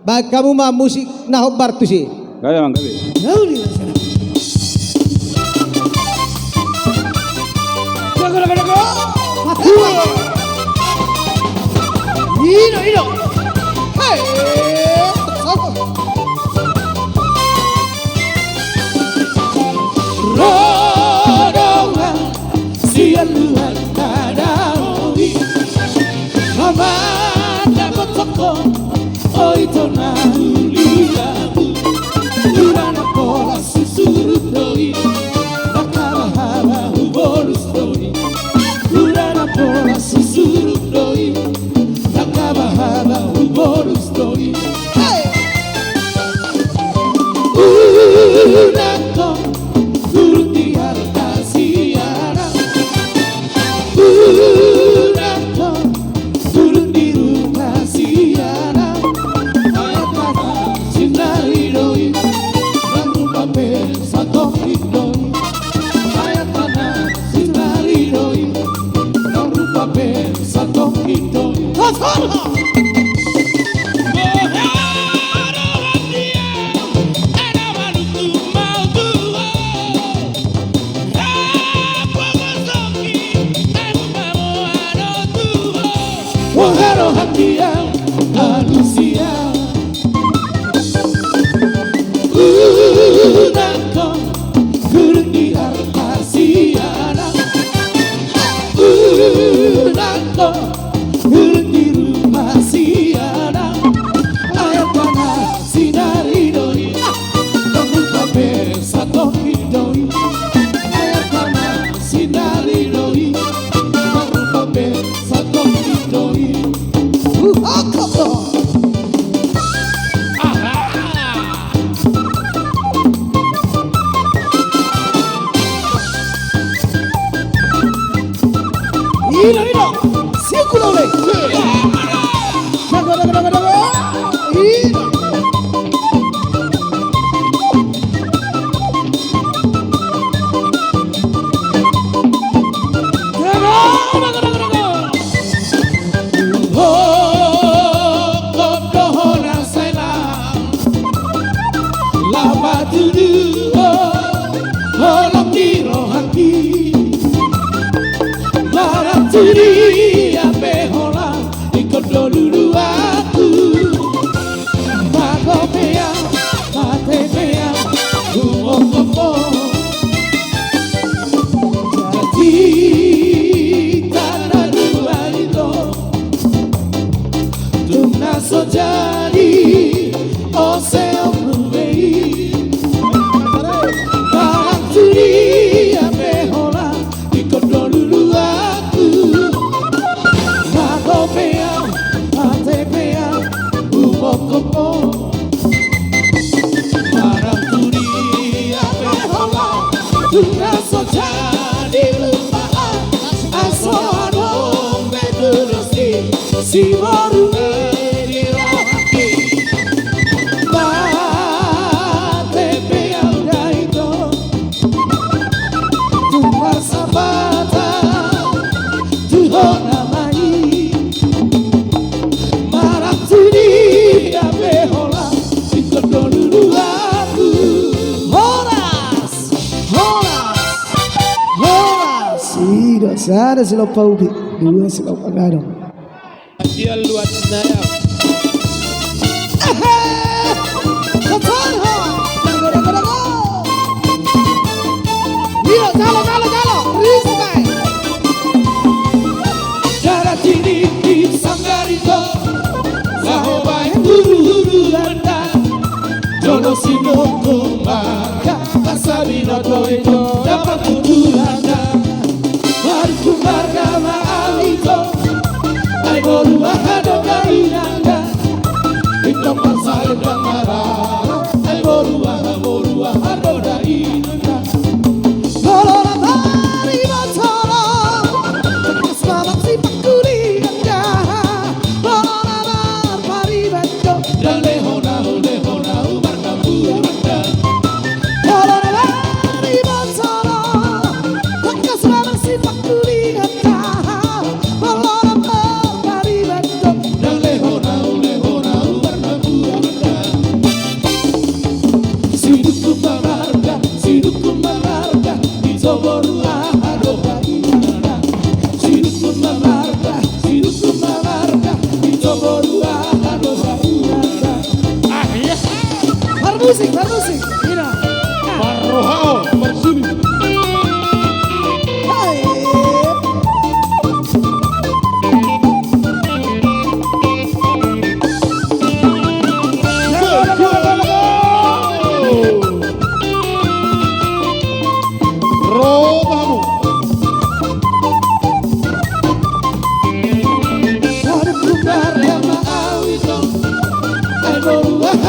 kamu mah musik nahok bartu sih. Gaya mang gabi. Jauh di sana. Jago. Ino. Hey. Rodongan sialuan tadawi. Mama dapat toko. Oi tona uliabu. Urana pola susuru doi. Nakabahaba ubolus doi. Urana pola susuru doi. Nakabahaba ubolus doi. Hey! Unato turuti harta siara. Unato turuti rupa siara. Ino, círculo le. Dia behola ikut dulu aku Magopea, matepea, uokopo Jadi tanah dua itu Tunaso jadi oseo blubei Bantu dia behola ikut dulu aku Kopo Marang dunia behola Tuna soja di lupa Asoano beduresti Si baru ngediraki Batepe udah itu Tuna sabata Tuhan namai Marang dunia behola ikut dulu aku Horas Sida sana sila paubi Dua sila pagano Dia luar saya. Katanha Dago Mira, jalo Rizkai Cara tini di sanggarito Sahoba huru landa Jono sinoko maka Kasabino toito Dapat landa Marku marga maalito Ay boru ahado gainanga Ito pasal damara Ay boru ahado gainanga Kolora bari batara Tekas mamak si pakuri anda Kolora bari bato Dan lehona ubarna buranda Kolora bari batara Tekas mamak si pakuri anda Kolora bari bato Dan lehona ubarna buranda musik, musik. Mira. Barrohao bersini. Hai. Rodamos. Para provar a maawito. Ay, no,